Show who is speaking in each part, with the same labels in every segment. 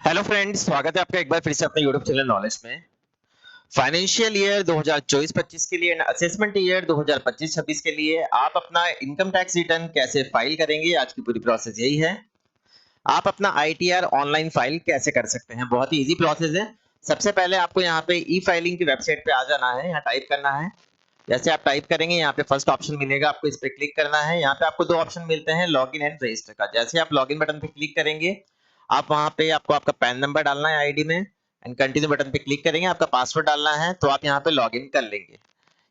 Speaker 1: Hello friends, स्वागत है आपका एक बार फिर से अपने यूट्यूब चैनल नॉलेज में। फाइनेंशियल ईयर 2024-25 के लिए एंड असेसमेंट ईयर 2025-26 के लिए आप अपना इनकम टैक्स रिटर्न कैसे फाइल करेंगे, आज की पूरी प्रोसेस यही है। आप अपना आईटीआर ऑनलाइन फाइल कैसे कर सकते हैं, बहुत ही इजी प्रोसेस है। सबसे पहले आपको यहाँ पे ई फाइलिंग की वेबसाइट पे आ जाना है, यहाँ टाइप करना है। जैसे आप टाइप करेंगे यहाँ पे फर्स्ट ऑप्शन मिलेगा, आपको इस पे क्लिक करना है। यहाँ पे आपको दो ऑप्शन मिलते हैं, लॉगिन एंड रजिस्टर का। जैसे आप लॉगिन बटन पे क्लिक करेंगे, आप वहां पे आपको आपका पैन नंबर डालना है आईडी में एंड कंटिन्यू बटन पे क्लिक करेंगे, आपका पासवर्ड डालना है तो आप यहाँ पे लॉगिन कर लेंगे।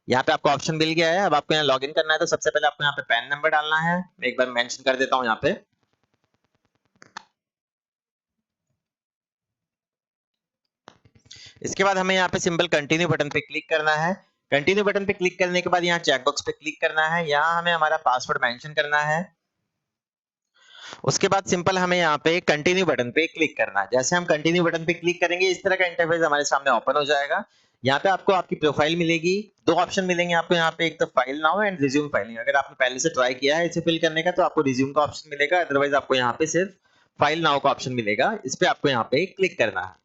Speaker 1: यहाँ पे आपको ऑप्शन मिल गया है, अब आपको यहाँ लॉगिन करना है तो सबसे पहले आपको यहाँ पे पैन नंबर डालना है। मैं एक बार मेंशन कर देता हूँ यहाँ पे। इसके बाद हमें यहाँ पे सिंपल कंटिन्यू बटन पे क्लिक करना है। कंटिन्यू बटन पे क्लिक करने के बाद यहाँ चेकबॉक्स पे क्लिक करना है, यहाँ हमें हमारा पासवर्ड मेंशन करना है। उसके बाद सिंपल हमें यहाँ पे कंटिन्यू बटन पे क्लिक करना है। जैसे हम कंटिन्यू बटन पे क्लिक करेंगे, इस तरह का इंटरफेस हमारे सामने ओपन हो जाएगा। यहाँ पे आपको आपकी प्रोफाइल मिलेगी, दो ऑप्शन मिलेंगे आपको यहाँ पे, एक तो file now and resume filing. अगर आपने पहले से ट्राई किया है इसे फिल करने का तो आपको रिज्यूम का ऑप्शन मिलेगा, अदरवाइज आपको यहाँ पे सिर्फ फाइल नाउ का ऑप्शन मिलेगा, इस पे आपको यहाँ पे क्लिक करना है।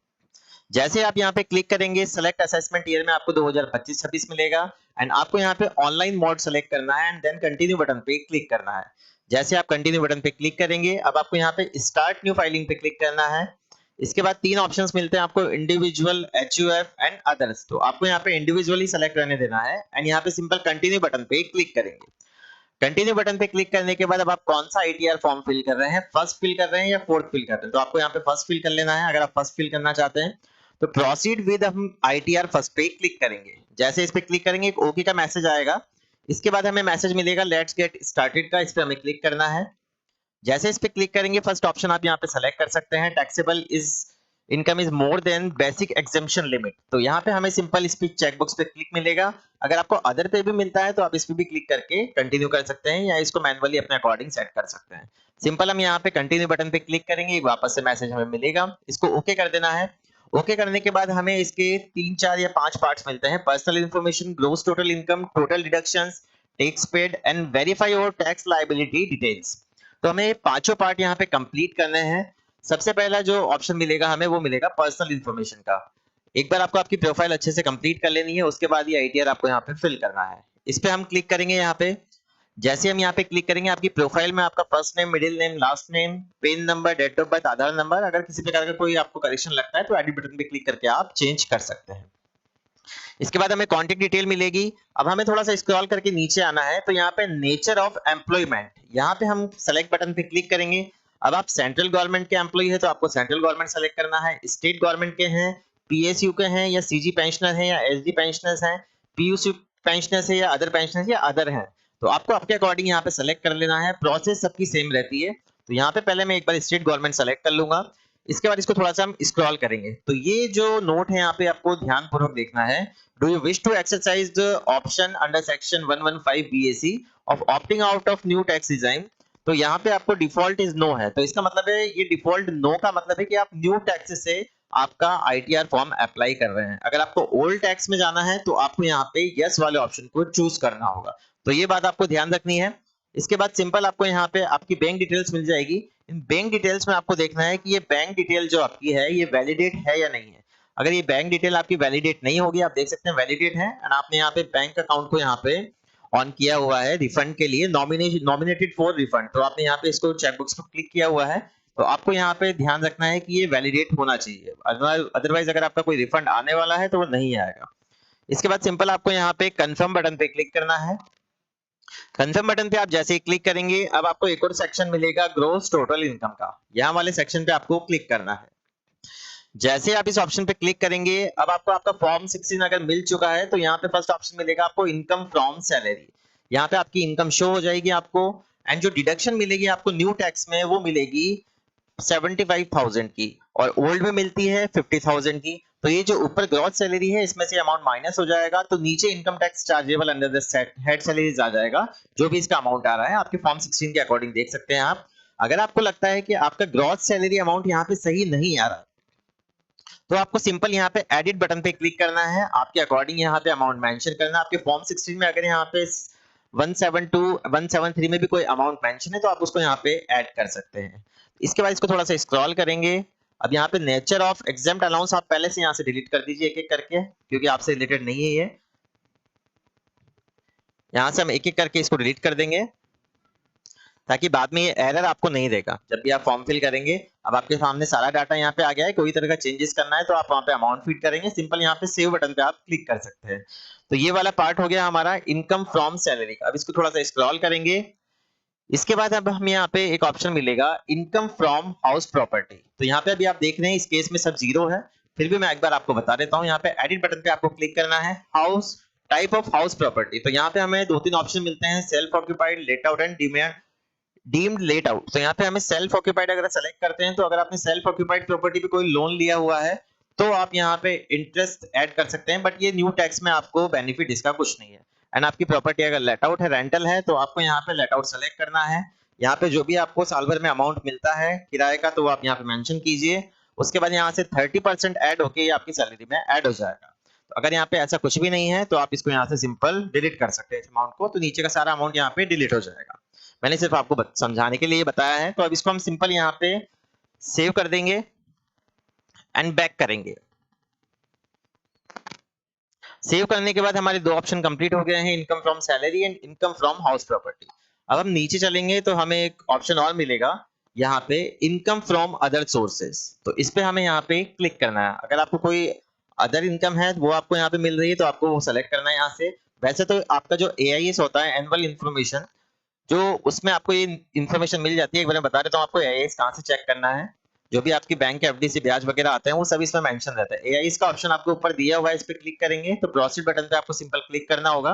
Speaker 1: जैसे आप यहाँ पे क्लिक करेंगे, सेलेक्ट असेसमेंट ईयर में आपको 2025-26 मिलेगा एंड आपको यहाँ पे ऑनलाइन मोड सेलेक्ट करना है एंड देन कंटिन्यू बटन पे क्लिक करना है। जैसे आप कंटिन्यू बटन पे क्लिक करेंगे, अब आपको यहाँ पे स्टार्ट न्यू फाइलिंग पे क्लिक करना है। इसके बाद तीन ऑप्शंस मिलते हैं आपको, इंडिविजुअल, एचयूएफ एंड अदर्स। तो आपको यहाँ पे इंडिविजुअली सेलेक्ट करने देना है एंड यहाँ पे सिंपल कंटिन्यू बटन पे क्लिक करेंगे। कंटिन्यू बटन पे क्लिक करने के बाद अब आप कौन सा आईटीआर फॉर्म फिल कर रहे हैं, फर्स्ट फिल कर रहे हैं या फोर्थ फिल कर रहे हैं, तो आपको यहाँ पे फर्स्ट फिल कर लेना है। अगर आप फर्स्ट फिल करना चाहते हैं तो प्रोसीड विद हम आईटीआर फर्स्ट पे क्लिक करेंगे। जैसे इस पे क्लिक करेंगे, एक ओके का मैसेज आएगा। इसके बाद हमें मैसेज मिलेगा लेट्स गेट स्टार्टेड का, इस पे हमें क्लिक करना है। जैसे इस पे क्लिक करेंगे, फर्स्ट ऑप्शन आप यहाँ पे सेलेक्ट कर सकते हैं, taxable is income is more than basic exemption limit. तो यहाँ पे हमें सिंपल इस पे चेकबॉक्स पे क्लिक मिलेगा। अगर आपको अदर पे भी मिलता है तो आप इस पे भी क्लिक करके कंटिन्यू कर सकते हैं या इसको मैनुअली अपने अकॉर्डिंग सेट कर सकते हैं। सिंपल हम यहाँ पे कंटिन्यू बटन पे क्लिक करेंगे, वापस से मैसेज हमें मिलेगा, इसको ओके कर देना है। ओके करने के बाद हमें इसके 3 4 या 5 पार्ट्स मिलते हैं, personal information, gross total income, total deductions, tax paid and verify और टैक्स लायबिलिटी डिटेल्स। तो हमें पांचों पार्ट यहाँ पे कंप्लीट करने हैं। सबसे पहला जो ऑप्शन मिलेगा हमें, वो मिलेगा पर्सनल इन्फॉर्मेशन का। एक बार आपको आपकी प्रोफाइल अच्छे से कंप्लीट कर लेनी है, उसके बाद ये आईटीआर आपको यहाँ पे फिल करना है। इस पे हम क्लिक करेंगे यहाँ पे। जैसे हम यहाँ पे क्लिक करेंगे, आपकी प्रोफाइल में आपका first name, middle name, last name, PAN number, date of birth, Aadhaar number, अगर किसी प्रकार का कोई आपको करेक्शन लगता है तो एडिट बटन पे क्लिक करके आप चेंज कर सकते हैं। इसके बाद हमें कॉन्टेक्ट डिटेल मिलेगी। अब हमें थोड़ा सा स्क्रॉल करके नीचे आना है, तो यहाँ पे नेचर ऑफ एम्प्लॉयमेंट, यहाँ पे हम सेलेक्ट बटन पे क्लिक करेंगे। अब आप सेंट्रल गवर्नमेंट के एम्प्लॉय है तो आपको सेंट्रल गवर्नमेंट सेलेक्ट करना है, स्टेट गवर्नमेंट के हैं, पीएसयू के हैं या सीजी पेंशनर हैं या एसडी पेंशनर्स हैं, पीयूसी पेंशनर्स है या अदर पेंशनर्स या अदर हैं, तो आपको आपके अकॉर्डिंग यहाँ पे सेलेक्ट कर लेना है। प्रोसेस सबकी सेम रहती है। तो यहाँ पे पहले मैं एक बार स्टेट गवर्नमेंट सेलेक्ट कर लूंगा। इसके बाद इसको थोड़ा सा हम स्क्रॉल करेंगे, तो ये जो नोट है यहाँ पे आपको ध्यानपूर्वक देखना है। Do you wish to exercise the option under section 115 BAC of opting out of new tax regime. तो यहाँ पे आपको डिफॉल्ट इज नो है, तो इसका मतलब है, ये डिफॉल्ट नो का मतलब है कि आप न्यू टैक्स से आपका आईटीआर फॉर्म अप्लाई कर रहे हैं। अगर आपको ओल्ड टैक्स में जाना है तो आपको यहाँ पे यस वाले ऑप्शन को चूज करना होगा, तो ये बात आपको ध्यान रखनी है। इसके बाद सिंपल आपको यहाँ पे आपकी बैंक डिटेल्स मिल जाएगी। इन बैंक डिटेल्स में आपको देखना है कि ये बैंक डिटेल जो आपकी है ये वैलिडेट है या नहीं है। अगर ये बैंक डिटेल आपकी वैलिडेट नहीं होगी, आप देख सकते हैं वैलिडेट है एंड आपने यहाँ पे बैंक अकाउंट को यहाँ पे ऑन किया हुआ है रिफंड के लिए, नॉमिनेटेड फॉर रिफंड, तो आपने यहाँ पे इसको चेकबॉक्स पर क्लिक किया हुआ है। तो आपको यहाँ पे ध्यान रखना है कि ये वैलिडेट होना चाहिए, अदरवाइज अगर आपका कोई रिफंड आने वाला है तो वो नहीं आएगा। इसके बाद सिंपल आपको यहाँ पे कंफर्म बटन पे क्लिक करना है। कंफर्म बटन पे आप जैसे ही क्लिक करेंगे, अब आपको एक और सेक्शन मिलेगा ग्रोस टोटल इनकम का, यहाँ वाले सेक्शन पे आपको क्लिक करना है। जैसे आप इस ऑप्शन पे क्लिक करेंगे, अब आपको आपका फॉर्म 16 अगर मिल चुका है तो यहाँ पे फर्स्ट ऑप्शन मिलेगा आपको इनकम फ्रॉम सैलरी। यहाँ पे आपकी इनकम शो हो जाएगी आपको एंड जो डिडक्शन मिलेगी आपको न्यू टैक्स में वो मिलेगी 75,000 की और ओल्ड में मिलती है 50,000 की। तो ये जो ऊपर ग्रॉस सैलरी है इसमें से अमाउंट माइनस हो जाएगा, तो नीचे income tax chargeable under the head salaries आ जाएगा, जो भी इसका अमाउंट आ रहा है आपके फॉर्म 16 के अकॉर्डिंग देख सकते हैं आप। अगर आपको लगता है कि आपका ग्रॉस सैलरी अमाउंट यहाँ पे सही नहीं आ रहा, तो आपको सिंपल यहाँ पे एडिट बटन पे क्लिक करना है, आपके अकॉर्डिंग यहाँ पे अमाउंट मेंशन करना है। आपके फॉर्म 16 में अगर यहाँ पे 172 173 में भी कोई अमाउंट मेंशन है तो आप उसको यहाँ पे ऐड कर सकते हैं। इसके बाद इसको थोड़ा सा स्क्रॉल करेंगे, अब यहाँ पे नेचर ऑफ एग्जेम्प्ट अलाउंस आप पहले से यहाँ से डिलीट कर दीजिए एक एक करके, क्योंकि आपसे रिलेटेड नहीं है ये। यहाँ से हम एक एक करके इसको डिलीट कर देंगे ताकि बाद में ये एरर आपको नहीं देगा जब भी आप फॉर्म फिल करेंगे। अब आपके सामने सारा डाटा यहाँ पे आ गया है, कोई तरह का चेंजेस करना है तो आप वहाँ पे अमाउंट फीड करेंगे, सिंपल यहाँ पे सेव बटन पे आप क्लिक कर सकते हैं। तो ये वाला पार्ट हो गया हमारा इनकम फ्रॉम सैलरी का। अब इसको थोड़ा सा स्क्रॉल करेंगे, इसके बाद अब हमें यहाँ पे एक ऑप्शन मिलेगा इनकम फ्रॉम हाउस प्रॉपर्टी। तो यहाँ पे अभी आप देख रहे हैं इस केस में सब जीरो है, फिर भी मैं एक बार आपको बता देता हूँ। यहाँ पे एडिट बटन पे आपको क्लिक करना है, house type of house property. तो यहाँ पे हमें दो तीन ऑप्शन मिलते हैं, self occupied, let out and deemed let out. तो यहाँ पे हमें सेल्फ ऑक्यूपाइड अगर सेलेक्ट करते हैं तो अगर आपने सेल्फ ऑक्यूपाइड प्रॉपर्टी पे कोई लोन लिया हुआ है तो आप यहाँ पे इंटरेस्ट ऐड कर सकते हैं, बट ये न्यू टैक्स में आपको बेनिफिट इसका कुछ नहीं है। एंड आपकी प्रॉपर्टी अगर लेट आउट है, रेंटल है, तो आपको यहाँ पे लेट आउट सेलेक्ट करना है। यहाँ पे जो भी आपको साल भर में अमाउंट मिलता है किराए का तो वो आप यहाँ पे मेंशन कीजिए। उसके बाद यहाँ से 30% ऐड होके ये आपकी सैलरी में ऐड हो जाएगा। तो अगर यहाँ पे ऐसा कुछ भी नहीं है तो आप इसको यहाँ से सिंपल डिलीट कर सकते हैं इस अमाउंट को, तो नीचे का सारा अमाउंट यहाँ पे डिलीट हो जाएगा। मैंने सिर्फ आपको समझाने के लिए बताया है। तो अब इसको हम सिंपल यहाँ पे सेव कर देंगे एंड बैक करेंगे। सेव करने के बाद हमारे दो ऑप्शन कंप्लीट हो गए हैं, income from salary and income from house property. अब हम नीचे चलेंगे तो हमें एक ऑप्शन और मिलेगा यहाँ पे इनकम फ्रॉम अदर सोर्सेस। तो इस पे हमें यहाँ पे क्लिक करना है। अगर आपको कोई अदर इनकम है वो आपको यहाँ पे मिल रही है तो आपको वो सेलेक्ट करना है यहाँ से। वैसे तो आपका जो AIS होता है एनुअल इन्फॉर्मेशन, जो उसमें आपको ये इन्फॉर्मेशन मिल जाती है। एक बार मैं बता देता हूँ आपको AIS कहाँ से चेक करना है। जो भी आपकी बैंक के FD से ब्याज वगैरह आते हैं वो सब इसमें मेंशन रहता है। AIS का ऑप्शन आपको ऊपर दिया हुआ है, इस पे क्लिक करेंगे तो प्रोसीड बटन पे आपको सिंपल क्लिक करना होगा।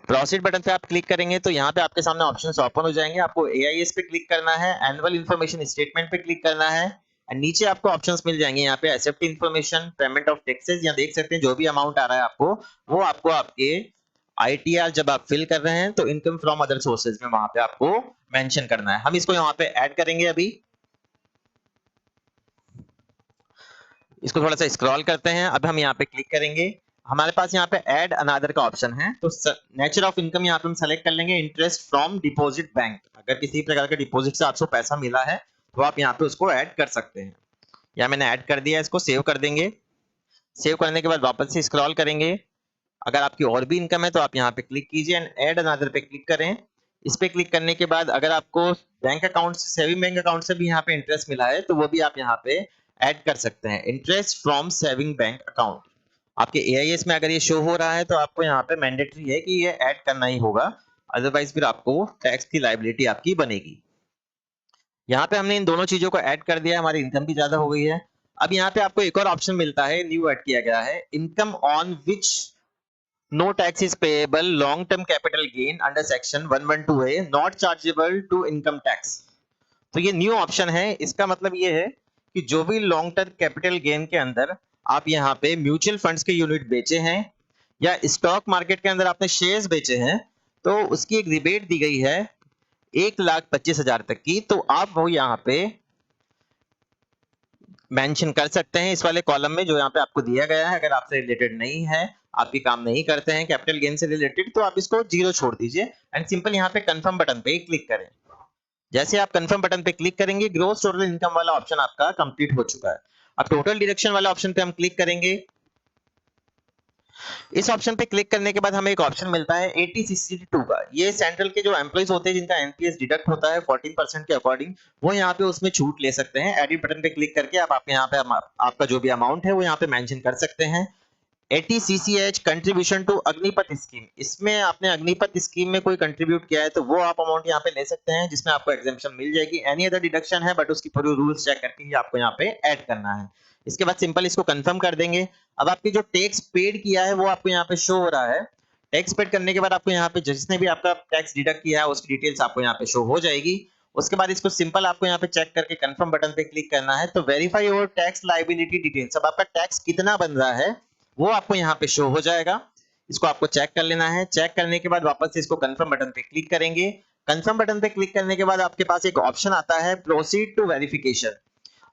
Speaker 1: प्रोसीड बटन पे आप क्लिक करेंगे तो यहाँ पे आपके सामने ऑप्शंस ओपन हो जाएंगे। आपको AIS पे क्लिक करना है, एनुअल इन्फॉर्मेशन स्टेटमेंट पे क्लिक करना है, एंड नीचे आपको ऑप्शंस मिल जाएंगे यहाँ पे accept information, payment of taxes. यहाँ देख सकते हैं जो भी अमाउंट आ रहा है आपको वो आपको आपके ITR जब आप फिल कर रहे हैं तो इनकम फ्रॉम अदर सोर्सेज में वहां पे आपको मेंशन करना है। हम इसको यहाँ पे ऐड करेंगे। अभी इसको थोड़ा सा स्क्रॉल करते हैं, अब हम यहाँ पे क्लिक करेंगे। हमारे पास यहाँ पे ऐड अनदर का ऑप्शन है, तो नेचर ऑफ इनकम यहाँ पे हम सेलेक्ट कर लेंगे इंटरेस्ट फ्रॉम डिपॉजिट बैंक। अगर किसी प्रकार के डिपॉजिट से आपको पैसा मिला है तो आप यहाँ पे उसको ऐड कर सकते हैं। या मैंने ऐड कर दिया, इसको सेव कर देंगे। सेव करने के बाद वापस से स्क्रॉल करेंगे। अगर आपकी और भी इनकम है तो आप यहाँ पे क्लिक कीजिए एंड ऐड अनदर पे क्लिक करें। इस पे क्लिक करने के बाद अगर आपको बैंक अकाउंट से, सेविंग बैंक अकाउंट से भी यहाँ पे इंटरेस्ट मिला है तो वो भी आप यहाँ पे ऐड कर सकते हैं, interest from saving bank account. आपके AIS में अगर ये शो हो रहा है तो आपको यहाँ पे मैंडेटरी है कि ये ऐड करना ही होगा, अदरवाइज फिर आपको टैक्स की लायबिलिटी आपकी बनेगी। यहाँ पे हमने इन दोनों चीजों को ऐड कर दिया, हमारी इनकम भी ज्यादा हो गई है। अब यहाँ पे आपको एक और ऑप्शन मिलता है, न्यू ऐड किया गया है, income on which no tax is payable long term capital gain under section 112A not chargeable to income tax। तो ये न्यू ऑप्शन है। इसका मतलब ये है कि जो भी लॉन्ग टर्म कैपिटल गेन के अंदर आप यहाँ पे म्यूचुअल फंड्स के यूनिट बेचे हैं या स्टॉक मार्केट के अंदर आपने शेयर्स बेचे हैं तो उसकी एक रिबेट दी गई है 1,25,000 तक की, तो आप वो यहाँ पे मेंशन कर सकते हैं इस वाले कॉलम में जो यहाँ पे आपको दिया गया है। अगर आपसे रिलेटेड नहीं है, आपकी काम नहीं करते हैं कैपिटल गेन से रिलेटेड, तो आप इसको जीरो छोड़ दीजिए एंड सिंपल यहाँ पे कंफर्म बटन पे क्लिक करें। जैसे आप कंफर्म बटन पे क्लिक करेंगे ग्रोस टोटल इनकम वाला ऑप्शन आपका कंप्लीट हो चुका है। अब टोटल डिडक्शन वाला ऑप्शन पे हम क्लिक करेंगे। इस ऑप्शन पे क्लिक करने के बाद हमें एक ऑप्शन मिलता है 80/62 का। ये सेंट्रल के जो एम्प्लॉइज होते हैं जिनका NPS डिडक्ट होता है 14% के अकॉर्डिंग, वो यहाँ पे उसमें छूट ले सकते हैं। एडिट बटन पे क्लिक करके आप यहाँ पे आपका जो भी अमाउंट है वो यहाँ पे मेंशन कर सकते हैं। 80CCH contribution to Agnipath scheme, इसमें आपने अग्निपथ स्कीम में कोई कंट्रीब्यूट किया है तो वो आप अमाउंट यहाँ पे ले सकते हैं जिसमें आपको एग्जेम्पशन मिल जाएगी। एनी अदर डिडक्शन है बट उसकी पूरी रूल्स चेक करके ही आपको यहाँ पे ऐड करना है। इसके बाद सिंपल इसको कंफर्म कर देंगे। अब आपकी जो टैक्स पेड किया है वो आपको यहाँ पे शो हो रहा है। टैक्स पेड करने के बाद आपको यहाँ पे जिसने भी आपका टैक्स डिडक्ट किया है उसकी डिटेल्स आपको यहाँ पे शो हो जाएगी। उसके बाद इसको सिंपल आपको यहाँ पे चेक करके कंफर्म बटन पे क्लिक करना है, तो verify your tax liability details. अब आपका टैक्स कितना बन रहा है वो आपको यहाँ पे शो हो जाएगा। इसको आपको चेक कर लेना है। चेक करने के बाद वापस से इसको कंफर्म बटन पे क्लिक करेंगे। कंफर्म बटन पे क्लिक करने के बाद आपके पास एक ऑप्शन आता है प्रोसीड टू वेरिफिकेशन।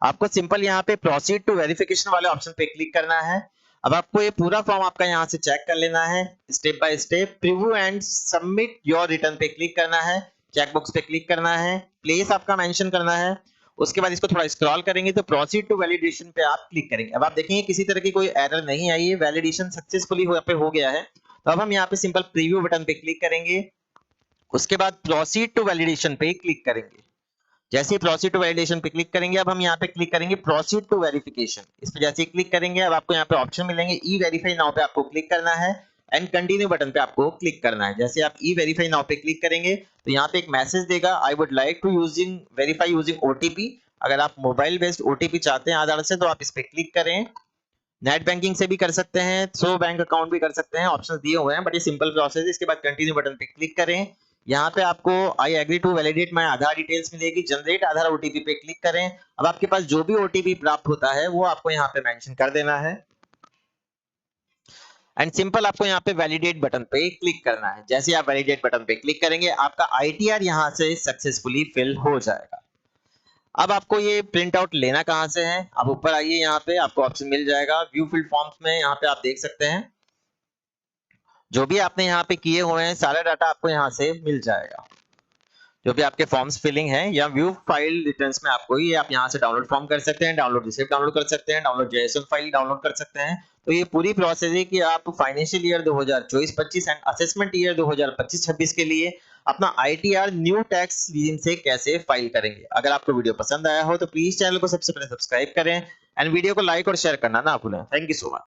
Speaker 1: आपको सिंपल यहाँ पे प्रोसीड टू वेरिफिकेशन वाले ऑप्शन पे क्लिक करना है। अब आपको ये पूरा फॉर्म आपका यहाँ से चेक कर लेना है step by step. Preview and submit your return पे क्लिक करना है, चेकबॉक्स पे क्लिक करना है, प्लेस आपका मेंशन करना है। उसके बाद इसको थोड़ा स्क्रॉल करेंगे तो प्रोसीड टू वैलिडेशन पे आप क्लिक करेंगे। अब आप देखेंगे किसी तरह की कोई एरर नहीं आई है, वैलिडेशन सक्सेसफुली हो गया है। तो अब हम यहाँ पे सिंपल प्रीव्यू बटन पे क्लिक करेंगे, उसके बाद प्रोसीड टू वैलिडेशन पे क्लिक करेंगे। जैसे ही प्रोसीड टू वैलिडेशन पे क्लिक करेंगे, अब हम यहाँ पे क्लिक करेंगे प्रोसीड टू वेरिफिकेशन। इस पे जैसे ही क्लिक करेंगे, अब आपको यहाँ पे ऑप्शन मिलेंगे ई वेरीफाई नाउ पे आपको क्लिक करना है एंड कंटिन्यू बटन पे आपको क्लिक करना है। जैसे आप ई वेरीफाई नाउ पे क्लिक करेंगे तो यहाँ पे एक मैसेज देगा, I would like to using verify using OTP. अगर आप मोबाइल बेस्ड ओटीपी चाहते हैं आधार से तो आप इस पे क्लिक करें। नेट बैंकिंग से भी कर सकते हैं, थ्रू बैंक अकाउंट भी कर सकते हैं, ऑप्शन दिए हुए हैं, बट ये सिंपल प्रोसेस है। इसके बाद कंटिन्यू बटन पे क्लिक करें। यहाँ पे आपको I agree to validate my Aadhaar details मिलेगी, जनरेट आधार ओटीपी पे क्लिक करें। अब आपके पास जो भी ओटीपी प्राप्त होता है वो आपको यहाँ पे मेंशन कर देना है एंड सिंपल आपको यहाँ पे वैलिडेट बटन पे क्लिक करना है। जैसे आप वैलिडेट बटन पे क्लिक करेंगे, आपका आईटीआर यहाँ से सक्सेसफुली फिल हो जाएगा। अब आपको ये प्रिंट आउट लेना कहाँ से है, आप ऊपर आइए, यहाँ पे आपको ऑप्शन मिल जाएगा व्यू फिल्ड फॉर्म्स में। यहाँ पे आप देख सकते हैं जो भी आपने यहाँ पे किए हुए हैं सारा डाटा आपको यहाँ से मिल जाएगा। जो भी आपके फॉर्म्स फिलिंग है या व्यू फाइल रिटर्न्स में आपको ये आप यहाँ से डाउनलोड फॉर्म कर सकते हैं, डाउनलोड रिसिप्ट डाउनलोड कर सकते हैं, डाउनलोड जेएसएल फाइल डाउनलोड कर सकते हैं। तो ये पूरी प्रोसेस है कि आप financial year 2024-25 and assessment year 2025-26 के लिए अपना आईटीआर न्यू टैक्स रीजन से कैसे फाइल करेंगे। अगर आपको वीडियो पसंद आया हो तो प्लीज चैनल को सबसे पहले सब्सक्राइब करें एंड वीडियो को लाइक और शेयर करना ना भूलें। Thank you so much.